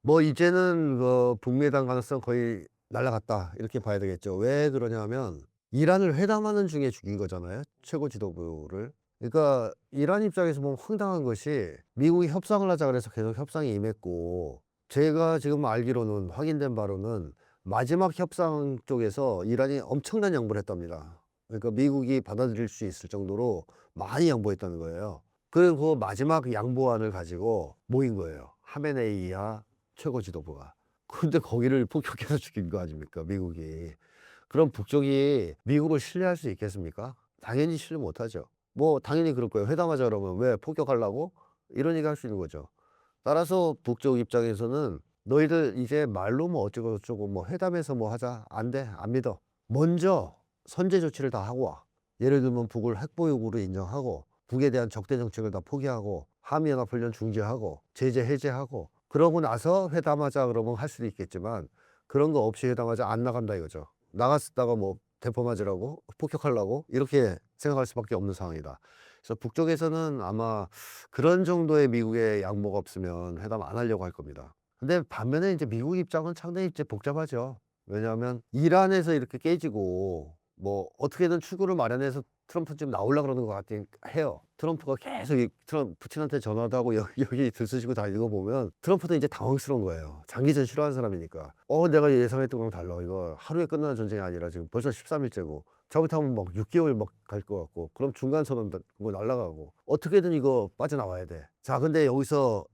Speaker 1: 뭐 이제는 그 북미 회담 가능성 거의 날아갔다 이렇게 봐야 되겠죠. 왜 그러냐면 이란을 회담하는 중에 죽인 거잖아요. 최고 지도부를. 그러니까 이란 입장에서 보면 황당한 것이 미국이 협상을 하자 그래서 계속 협상에 임했고 제가 지금 알기로는 확인된 바로는 마지막 협상 쪽에서 이란이 엄청난 양보를 했답니다. 그러니까 미국이 받아들일 수 있을 정도로 많이 양보했다는 거예요. 그리고 그 마지막 양보안을 가지고 모인 거예요. 하메네이와 최고 지도부가. 근데 거기를 폭격해서 죽인 거 아닙니까, 미국이. 그럼 북쪽이 미국을 신뢰할 수 있겠습니까? 당연히 신뢰 못하죠. 뭐 당연히 그럴 거예요. 회담하자 그러면 왜 폭격하려고? 이런 얘기 할 수 있는 거죠. 따라서 북쪽 입장에서는 너희들 이제 말로 뭐 어쩌고 저쩌고 뭐 회담해서 뭐 하자. 안 돼. 안 믿어. 먼저 선제 조치를 다 하고 와. 예를 들면 북을 핵보유국으로 인정하고 북에 대한 적대 정책을 다 포기하고 한미연합훈련 중지하고 제재 해제하고 그러고 나서 회담하자 그러면 할 수도 있겠지만 그런 거 없이 회담하자 안 나간다 이거죠. 나갔다가 뭐 대포 맞으라고 폭격하려고 이렇게 생각할 수밖에 없는 상황이다. 그래서 북쪽에서는 아마 그런 정도의 미국의 양보가 없으면 회담 안 하려고 할 겁니다. 근데 반면에 이제 미국 입장은 상당히 이제 복잡하죠. 왜냐하면 이란에서 이렇게 깨지고 뭐 어떻게든 출구를 마련해서 트럼프 지금 나오려고 그러는 것 같긴 해요. 트럼프가 계속 푸틴한테 전화도 하고 여기 들쑤시고 다 읽어보면 트럼프도 이제 당황스러운 거예요. 장기전 싫어하는 사람이니까. 내가 예상했던 거랑 달라. 이거 하루에 끝나는 전쟁이 아니라 지금 벌써 13일째고 잘못하면 막 6개월 막 갈 것 같고 그럼 중간선언 뭐 날아가고 어떻게든 이거 빠져나와야 돼. 자, 근데 여기서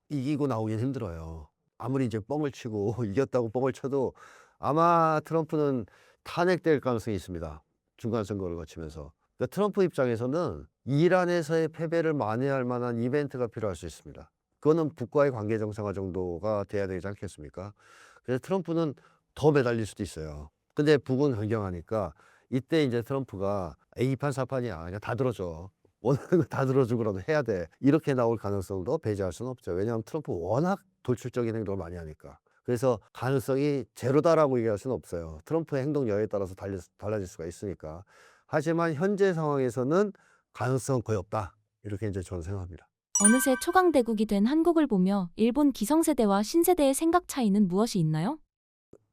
Speaker 1: 이기고 나오긴 힘들어요. 아무리 이제 뻥을 치고 이겼다고 뻥을 쳐도 아마 트럼프는 탄핵될 가능성이 있습니다. 중간 선거를 거치면서. 그러니까 트럼프 입장에서는 이란에서의 패배를 만회할 만한 이벤트가 필요할 수 있습니다. 그거는 북과의 관계 정상화 정도가 돼야 되지 않겠습니까? 그래서 트럼프는 더 매달릴 수도 있어요. 근데 북은 강경하니까 이때 이제 트럼프가 이판 4판이야. 그냥 다 들어줘. 원하는 거 다 들어주고라도 해야 돼. 이렇게 나올 가능성도 배제할 수는 없죠. 왜냐하면 트럼프 워낙 돌출적인 행동을 많이 하니까. 그래서 가능성이 제로다라고 얘기할 수는 없어요. 트럼프의 행동 여하에 따라서 달라질 수가 있으니까. 하지만 현재 상황에서는 가능성은 거의 없다. 이렇게 이제 저는 생각합니다.
Speaker 2: 어느새 초강대국이 된 한국을 보며 일본 기성세대와 신세대의 생각 차이는 무엇이 있나요?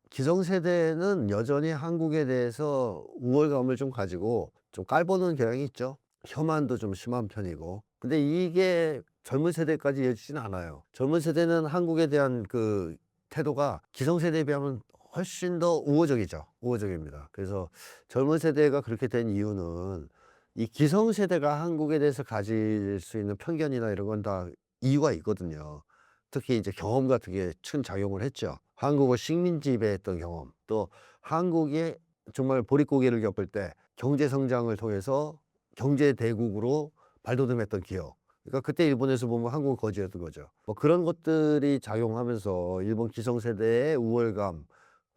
Speaker 1: 기성세대는 여전히 한국에 대해서 우월감을 좀 가지고 좀 깔보는 경향이 있죠. 혐한도 좀 심한 편이고. 근데 이게 젊은 세대까지 이어지진 않아요. 젊은 세대는 한국에 대한 그 태도가 기성세대에 비하면 훨씬 더 우호적이죠. 우호적입니다. 그래서 젊은 세대가 그렇게 된 이유는 이 기성세대가 한국에 대해서 가질 수 있는 편견이나 이런 건 다 이유가 있거든요. 특히 이제 경험 같은 게 큰 작용을 했죠. 한국을 식민 지배했던 경험, 또 한국이 정말 보릿고개를 겪을 때 경제 성장을 통해서 경제 대국으로 발돋움했던 기억. 그러니까 그때 일본에서 보면 한국은 거지였던 거죠. 뭐 그런 것들이 작용하면서 일본 기성세대의 우월감,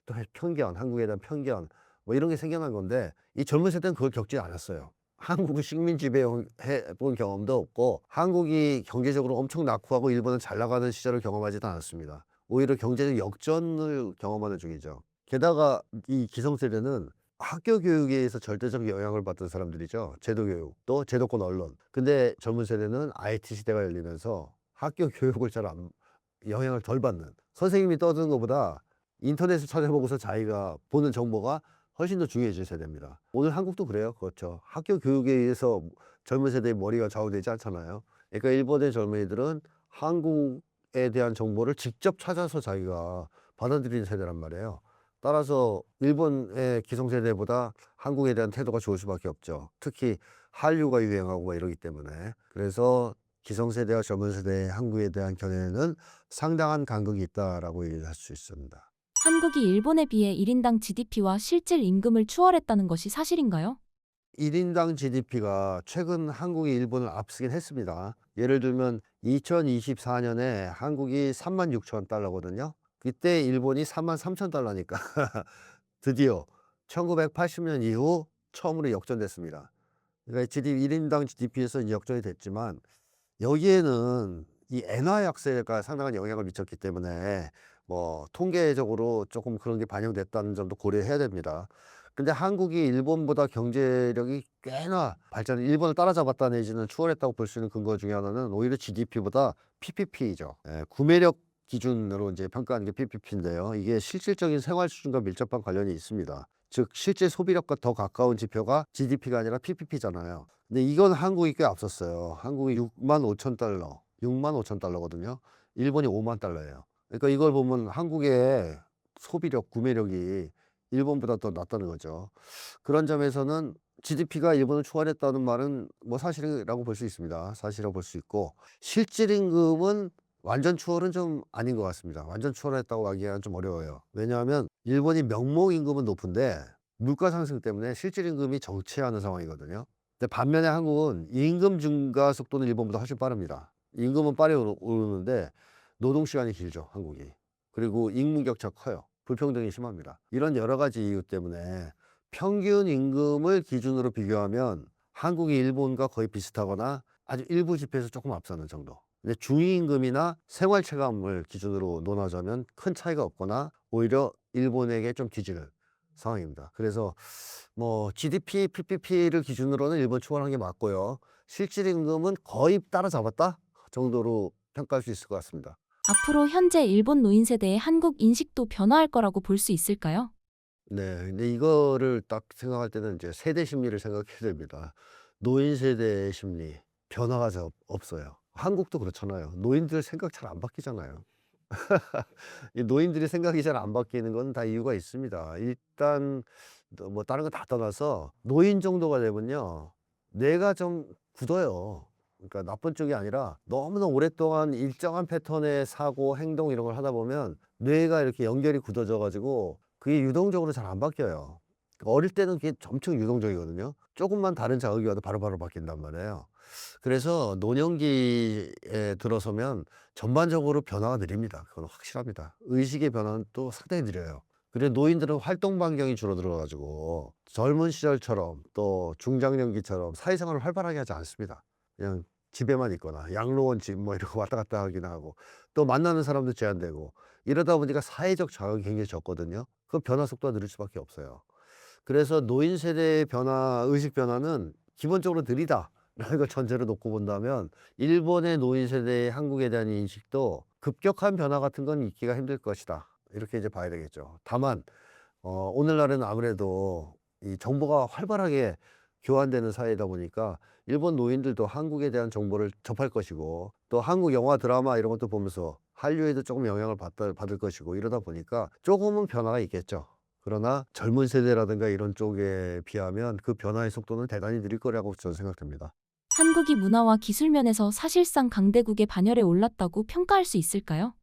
Speaker 1: 또 편견, 한국에 대한 편견, 뭐 이런 게 생겨난 건데 이 젊은 세대는 그걸 겪지 않았어요. 한국을 식민 지배해본 경험도 없고 한국이 경제적으로 엄청 낙후하고 일본은 잘 나가는 시절을 경험하지도 않았습니다. 오히려 경제적 역전을 경험하는 중이죠. 게다가 이 기성세대는 학교 교육에서 절대적 영향을 받던 사람들이죠. 제도 교육, 또 제도권 언론. 근데 젊은 세대는 IT 시대가 열리면서 학교 교육을 영향을 덜 받는, 선생님이 떠드는 것보다 인터넷을 찾아보고서 자기가 보는 정보가 훨씬 더 중요해진 세대입니다. 오늘 한국도 그래요. 그렇죠. 학교 교육에 의해서 젊은 세대의 머리가 좌우되지 않잖아요. 그러니까 일본의 젊은이들은 한국에 대한 정보를 직접 찾아서 자기가 받아들이는 세대란 말이에요. 따라서 일본의 기성세대보다 한국에 대한 태도가 좋을 수밖에 없죠. 특히 한류가 유행하고 막 이러기 때문에. 그래서 기성세대와 젊은 세대의 한국에 대한 견해는 상당한 간극이 있다라고 얘기할 수 있습니다.
Speaker 2: 한국이 일본에 비해 1인당 GDP와 실질 임금을 추월했다는 것이 사실인가요?
Speaker 1: 1인당 GDP가 최근 한국이 일본을 앞서긴 했습니다. 예를 들면 2024년에 한국이 36,000달러거든요. 그때 일본이 33,000달러니까 드디어 1980년 이후 처음으로 역전됐습니다. 그러니까 GDP, 1인당 GDP에서 역전이 됐지만 여기에는 이 엔화 약세가 상당한 영향을 미쳤기 때문에 뭐 통계적으로 조금 그런 게 반영됐다는 점도 고려해야 됩니다. 근데 한국이 일본보다 경제력이 꽤나 발전, 일본을 따라잡았다 내지는 추월했다고 볼 수 있는 근거 중에 하나는 오히려 GDP보다 PPP죠. 구매력 기준으로 이제 평가하는 게 PPP인데요. 이게 실질적인 생활 수준과 밀접한 관련이 있습니다. 즉 실제 소비력과 더 가까운 지표가 GDP가 아니라 PPP잖아요. 근데 이건 한국이 꽤 앞섰어요. 한국이 65,000달러, 65,000달러거든요. 일본이 50,000달러예요. 그러니까 이걸 보면 한국의 소비력, 구매력이 일본보다 더 낫다는 거죠. 그런 점에서는 GDP가 일본을 추월했다는 말은 뭐 사실이라고 볼 수 있습니다. 사실이라고 볼 수 있고, 실질 임금은 완전 추월은 좀 아닌 것 같습니다. 완전 추월했다고 하기에는 좀 어려워요. 왜냐하면 일본이 명목 임금은 높은데 물가 상승 때문에 실질 임금이 정체하는 상황이거든요. 근데 반면에 한국은 임금 증가 속도는 일본보다 훨씬 빠릅니다. 임금은 빨리 오르는데 노동 시간이 길죠, 한국이. 그리고 임금 격차 커요. 불평등이 심합니다. 이런 여러 가지 이유 때문에 평균 임금을 기준으로 비교하면 한국이 일본과 거의 비슷하거나 아주 일부 지표에서 조금 앞서는 정도. 근데 중위임금이나 생활체감을 기준으로 논하자면 큰 차이가 없거나 오히려 일본에게 좀 뒤지는 상황입니다. 그래서 뭐 GDP, PPP를 기준으로는 일본 추월한 게 맞고요. 실질 임금은 거의 따라잡았다 정도로 평가할 수 있을 것 같습니다.
Speaker 2: 앞으로 현재 일본 노인 세대의 한국 인식도 변화할 거라고 볼 수 있을까요?
Speaker 1: 네, 근데 이거를 딱 생각할 때는 이제 세대 심리를 생각해야 됩니다. 노인 세대의 심리 변화가 없어요. 한국도 그렇잖아요. 노인들 생각 잘 안 바뀌잖아요. 이 노인들이 생각이 잘 안 바뀌는 건 다 이유가 있습니다. 일단 뭐 다른 거 다 떠나서 노인 정도가 되면요, 뇌가 좀 굳어요. 그러니까 나쁜 쪽이 아니라 너무나 오랫동안 일정한 패턴의 사고, 행동 이런 걸 하다 보면 뇌가 이렇게 연결이 굳어져 가지고 그게 유동적으로 잘 안 바뀌어요. 어릴 때는 그게 엄청 유동적이거든요. 조금만 다른 자극이 와도 바로바로 바뀐단 말이에요. 그래서 노년기에 들어서면 전반적으로 변화가 느립니다. 그건 확실합니다. 의식의 변화는 또 상당히 느려요. 그리고 노인들은 활동 반경이 줄어들어 가지고 젊은 시절처럼 또 중장년기처럼 사회생활을 활발하게 하지 않습니다. 그냥 집에만 있거나 양로원 집 뭐 이러고 왔다 갔다 하긴 하고, 또 만나는 사람도 제한되고 이러다 보니까 사회적 자극이 굉장히 적거든요. 그 변화 속도가 느릴 수밖에 없어요. 그래서 노인 세대의 변화, 의식 변화는 기본적으로 느리다 라는 걸 전제로 놓고 본다면 일본의 노인 세대의 한국에 대한 인식도 급격한 변화 같은 건 있기가 힘들 것이다, 이렇게 이제 봐야 되겠죠. 다만 오늘날은 아무래도 이 정보가 활발하게 교환되는 사회이다 보니까 일본 노인들도 한국에 대한 정보를 접할 것이고, 또 한국 영화 드라마 이런 것도 보면서 한류에도 조금 영향을 받을 것이고, 이러다 보니까 조금은 변화가 있겠죠. 그러나 젊은 세대라든가 이런 쪽에 비하면 그 변화의 속도는 대단히 느릴 거라고 저는 생각됩니다.
Speaker 2: 한국이 문화와 기술 면에서 사실상 강대국의 반열에 올랐다고 평가할 수 있을까요?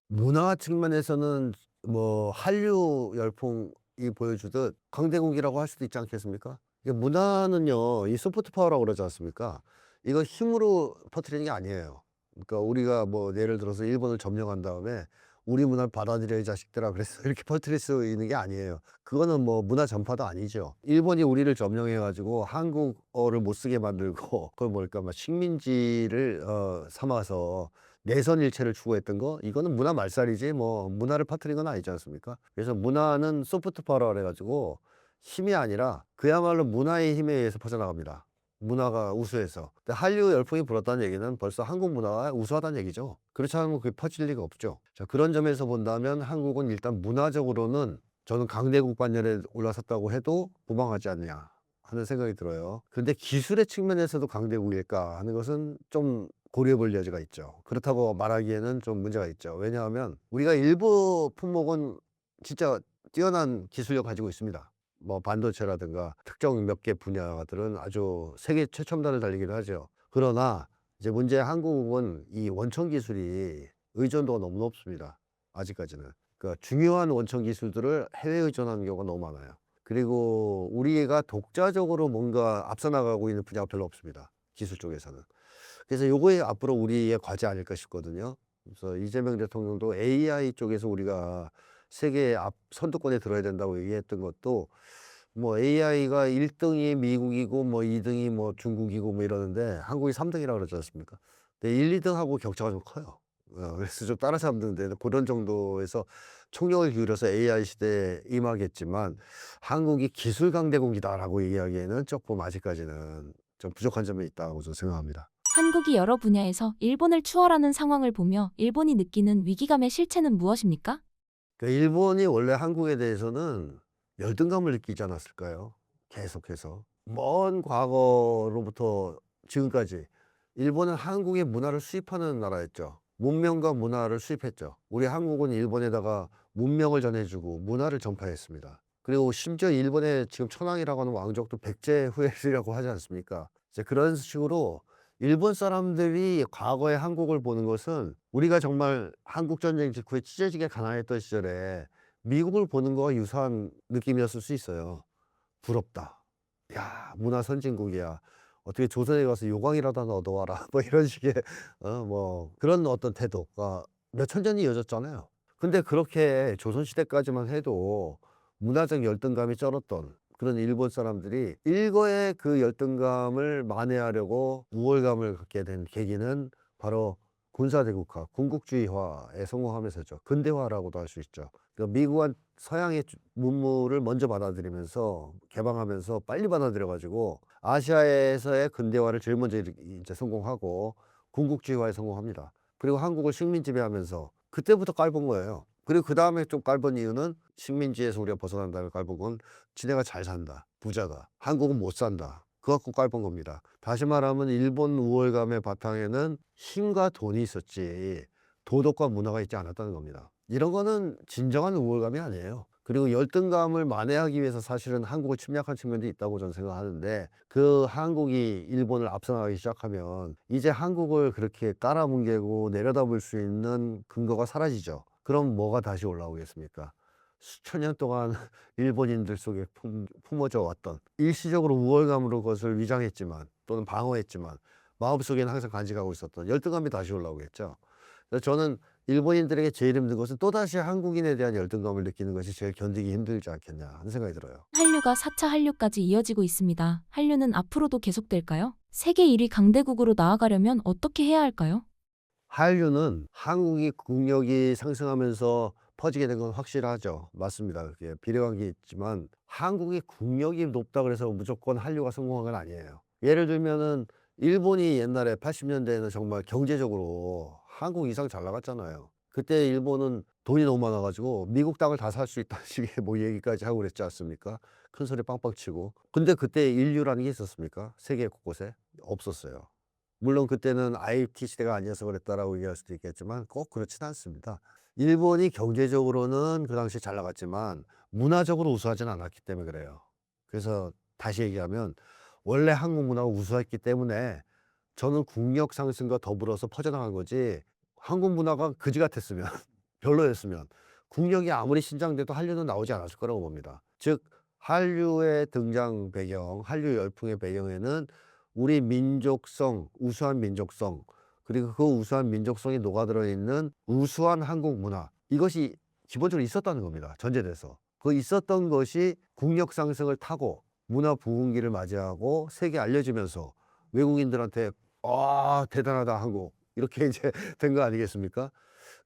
Speaker 1: 문화 측면에서는 뭐 한류 열풍이 보여주듯 강대국이라고 할 수도 있지 않겠습니까? 이게 문화는요, 이 소프트 파워라고 그러지 않습니까? 이거 힘으로 퍼뜨리는 게 아니에요. 그러니까 우리가 뭐 예를 들어서 일본을 점령한 다음에 우리 문화를 받아들여 이 자식들아 그래서 이렇게 퍼뜨릴 수 있는 게 아니에요. 그거는 뭐 문화 전파도 아니죠. 일본이 우리를 점령해 가지고 한국어를 못 쓰게 만들고 그걸 뭘까 막 식민지를 삼아서 내선 일체를 추구했던 거, 이거는 문화 말살이지 뭐 문화를 퍼뜨린 건 아니지 않습니까? 그래서 문화는 소프트 파워라 그래 가지고 힘이 아니라 그야말로 문화의 힘에 의해서 퍼져나갑니다. 문화가 우수해서. 근데 한류 열풍이 불었다는 얘기는 벌써 한국 문화가 우수하다는 얘기죠. 그렇지 않으면 그게 퍼질 리가 없죠. 자, 그런 점에서 본다면 한국은 일단 문화적으로는 저는 강대국 반열에 올라섰다고 해도 무방하지 않냐 하는 생각이 들어요. 근데 기술의 측면에서도 강대국일까 하는 것은 좀 고려해 볼 여지가 있죠. 그렇다고 말하기에는 좀 문제가 있죠. 왜냐하면 우리가 일부 품목은 진짜 뛰어난 기술력 가지고 있습니다. 뭐 반도체라든가 특정 몇 개 분야들은 아주 세계 최첨단을 달리기도 하죠. 그러나 이제 문제 한국은 이 원천 기술이 의존도가 너무 높습니다. 아직까지는. 그러니까 중요한 원천 기술들을 해외 의존하는 경우가 너무 많아요. 그리고 우리가 독자적으로 뭔가 앞서 나가고 있는 분야가 별로 없습니다. 기술 쪽에서는. 그래서 요거에 앞으로 우리의 과제 아닐까 싶거든요. 그래서 이재명 대통령도 AI 쪽에서 우리가 세계 앞 선두권에 들어야 된다고 얘기했던 것도 뭐 AI가 1등이 미국이고 뭐 2등이 뭐 중국이고 뭐 이러는데 한국이 3등이라고 그러지 않습니까? 근데 1, 2등하고 격차가 좀 커요. 그래서 좀 따라잡는 데 그런 정도에서 총력을 기울여서 AI 시대에 임하겠지만 한국이 기술 강대국이다라고 이야기에는 조금 아직까지는 좀 부족한 점이 있다고 저는 생각합니다.
Speaker 2: 한국이 여러 분야에서 일본을 추월하는 상황을 보며 일본이 느끼는 위기감의 실체는 무엇입니까?
Speaker 1: 그러니까 일본이 원래 한국에 대해서는 열등감을 느끼지 않았을까요? 계속해서. 먼 과거로부터 지금까지 일본은 한국의 문화를 수입하는 나라였죠. 문명과 문화를 수입했죠. 우리 한국은 일본에다가 문명을 전해주고 문화를 전파했습니다. 그리고 심지어 일본의 지금 천황이라고 하는 왕족도 백제 후예라고 하지 않습니까? 이제 그런 식으로 일본 사람들이 과거의 한국을 보는 것은 우리가 정말 한국전쟁 직후에 찢어지게 가난했던 시절에 미국을 보는 거와 유사한 느낌이었을 수 있어요. 부럽다. 야, 문화 선진국이야. 어떻게 조선에 가서 요강이라도 하나 얻어와라. 뭐 이런 식의, 뭐 그런 어떤 태도가 몇 천 년이 이어졌잖아요. 근데 그렇게 조선시대까지만 해도 문화적 열등감이 쩔었던 그런 일본 사람들이 일거에 그 열등감을 만회하려고 우월감을 갖게 된 계기는 바로 군사대국화, 군국주의화에 성공하면서죠. 근대화라고도 할 수 있죠. 그러니까 미국은 서양의 문물을 먼저 받아들이면서 개방하면서 빨리 받아들여가지고 아시아에서의 근대화를 제일 먼저 이제 성공하고 군국주의화에 성공합니다. 그리고 한국을 식민 지배하면서 그때부터 깔본 거예요. 그리고 그 다음에 좀 깔본 이유는 식민지에서 우리가 벗어난 다음에 깔본 건 지네가 잘 산다. 부자다. 한국은 못 산다. 그거 갖고 깔본 겁니다. 다시 말하면 일본 우월감의 바탕에는 힘과 돈이 있었지 도덕과 문화가 있지 않았다는 겁니다. 이런 거는 진정한 우월감이 아니에요. 그리고 열등감을 만회하기 위해서 사실은 한국을 침략한 측면도 있다고 저는 생각하는데 그 한국이 일본을 앞서나가기 시작하면 이제 한국을 그렇게 깔아뭉개고 내려다볼 수 있는 근거가 사라지죠. 그럼 뭐가 다시 올라오겠습니까? 수천 년 동안 일본인들 속에 품어져 왔던 일시적으로 우월감으로 그것을 위장했지만 또는 방어했지만 마음속에는 항상 간직하고 있었던 열등감이 다시 올라오겠죠. 그래서 저는 일본인들에게 제일 힘든 것은 또다시 한국인에 대한 열등감을 느끼는 것이 제일 견디기 힘들지 않겠냐 하는 생각이 들어요.
Speaker 2: 한류가 4차 한류까지 이어지고 있습니다. 한류는 앞으로도 계속될까요? 세계 1위 강대국으로 나아가려면 어떻게 해야 할까요?
Speaker 1: 한류는 한국이 국력이 상승하면서 퍼지게 된 건 확실하죠. 맞습니다. 그게 비례관계 있지만 한국이 국력이 높다 그래서 무조건 한류가 성공한 건 아니에요. 예를 들면은 일본이 옛날에 80년대에는 정말 경제적으로 한국 이상 잘 나갔잖아요. 그때 일본은 돈이 너무 많아가지고 미국 땅을 다 살 수 있다는 식의 뭐 얘기까지 하고 그랬지 않습니까? 큰 소리 빵빵 치고. 근데 그때 인류라는 게 있었습니까? 세계 곳곳에? 없었어요. 물론 그때는 IT 시대가 아니어서 그랬다라고 얘기할 수도 있겠지만 꼭 그렇지는 않습니다. 일본이 경제적으로는 그 당시에 잘 나갔지만 문화적으로 우수하지는 않았기 때문에 그래요. 그래서 다시 얘기하면 원래 한국 문화가 우수했기 때문에 저는 국력 상승과 더불어서 퍼져나간 거지 한국 문화가 그지 같았으면 별로였으면 국력이 아무리 신장돼도 한류는 나오지 않았을 거라고 봅니다. 즉 한류의 등장 배경, 한류 열풍의 배경에는 우리 민족성, 우수한 민족성, 그리고 그 우수한 민족성이 녹아들어 있는 우수한 한국 문화, 이것이 기본적으로 있었다는 겁니다. 전제돼서. 그 있었던 것이 국력 상승을 타고 문화 부흥기를 맞이하고 세계에 알려지면서 외국인들한테 대단하다 한국 이렇게 이제 된 거 아니겠습니까?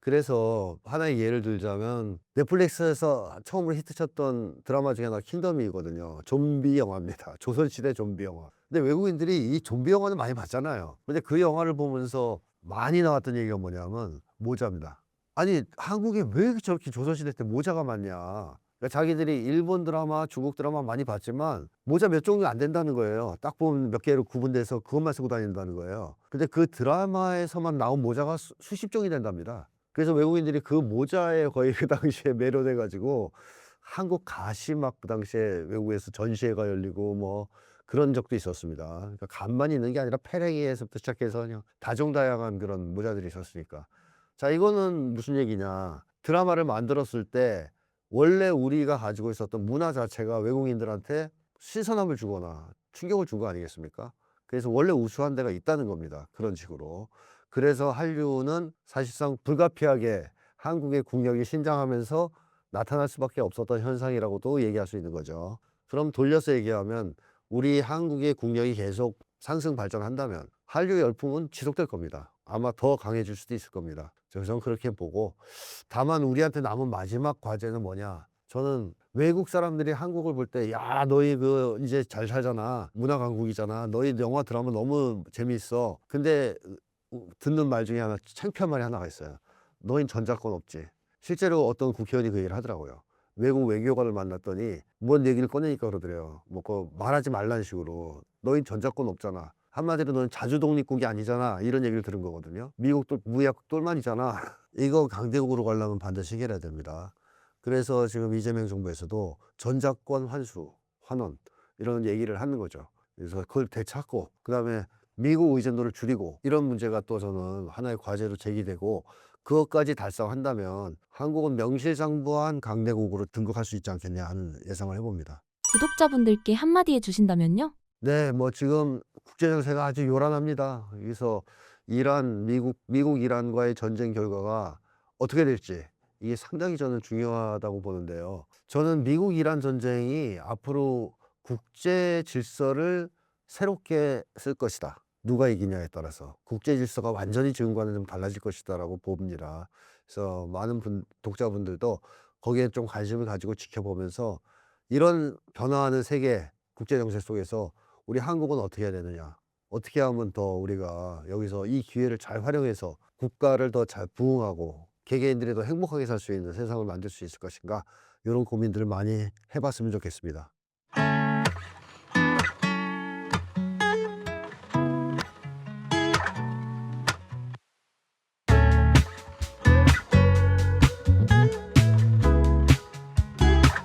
Speaker 1: 그래서 하나의 예를 들자면 넷플릭스에서 처음으로 히트쳤던 드라마 중에 하나가 킹덤이거든요. 좀비 영화입니다. 조선시대 좀비 영화. 근데 외국인들이 이 좀비 영화는 많이 봤잖아요. 근데 그 영화를 보면서 많이 나왔던 얘기가 뭐냐면 모자입니다. 아니 한국에 왜 저렇게 조선시대 때 모자가 많냐. 그러니까 자기들이 일본 드라마, 중국 드라마 많이 봤지만 모자 몇 종류 안 된다는 거예요. 딱 보면 몇 개로 구분돼서 그것만 쓰고 다닌다는 거예요. 근데 그 드라마에서만 나온 모자가 수십 종이 된답니다. 그래서 외국인들이 그 모자에 거의 그 당시에 매료돼 가지고 한국 가시 막 그 당시에 외국에서 전시회가 열리고 뭐 그런 적도 있었습니다. 그러니까 갓만 있는 게 아니라 페랭이에서부터 시작해서 그냥 다종다양한 그런 모자들이 있었으니까. 자, 이거는 무슨 얘기냐. 드라마를 만들었을 때 원래 우리가 가지고 있었던 문화 자체가 외국인들한테 신선함을 주거나 충격을 준 거 아니겠습니까? 그래서 원래 우수한 데가 있다는 겁니다. 그런 식으로. 그래서 한류는 사실상 불가피하게 한국의 국력이 신장하면서 나타날 수밖에 없었던 현상이라고도 얘기할 수 있는 거죠. 그럼 돌려서 얘기하면 우리 한국의 국력이 계속 상승 발전한다면 한류 열풍은 지속될 겁니다. 아마 더 강해질 수도 있을 겁니다. 저는 그렇게 보고, 다만 우리한테 남은 마지막 과제는 뭐냐? 저는 외국 사람들이 한국을 볼 때, 야, 너희 그 이제 잘 살잖아. 문화 강국이잖아. 너희 영화 드라마 너무 재미있어. 근데 듣는 말 중에 하나, 창피한 말이 하나가 있어요. 너흰 전작권 없지. 실제로 어떤 국회의원이 그 얘기를 하더라고요. 외국 외교관을 만났더니 뭔 얘기를 꺼내니까 그러더래요. 뭐 그 말하지 말라는 식으로. 너흰 전작권 없잖아. 한마디로 너는 자주 독립국이 아니잖아. 이런 얘기를 들은 거거든요. 미국도 무역 똘만이잖아. 이거 강대국으로 가려면 반드시 해결해야 됩니다. 그래서 지금 이재명 정부에서도 전작권 환수, 환원 이런 얘기를 하는 거죠. 그래서 그걸 되찾고 그다음에 미국 의존도를 줄이고 이런 문제가 또 저는 하나의 과제로 제기되고, 그것까지 달성한다면 한국은 명실상부한 강대국으로 등극할 수 있지 않겠냐 하는 예상을 해봅니다.
Speaker 2: 구독자분들께 한마디 해주신다면요?
Speaker 1: 네, 뭐 지금 국제 정세가 아주 요란합니다. 그래서 미국 이란과의 전쟁 결과가 어떻게 될지 이게 상당히 저는 중요하다고 보는데요. 저는 미국 이란 전쟁이 앞으로 국제 질서를 새롭게 쓸 것이다. 누가 이기냐에 따라서 국제 질서가 완전히 지금과는 좀 달라질 것이다라고 봅니다. 그래서 많은 독자분들도 거기에 좀 관심을 가지고 지켜보면서 이런 변화하는 세계 국제 정세 속에서 우리 한국은 어떻게 해야 되느냐, 어떻게 하면 더 우리가 여기서 이 기회를 잘 활용해서 국가를 더 잘 부흥하고 개개인들이 더 행복하게 살 수 있는 세상을 만들 수 있을 것인가, 이런 고민들을 많이 해봤으면 좋겠습니다.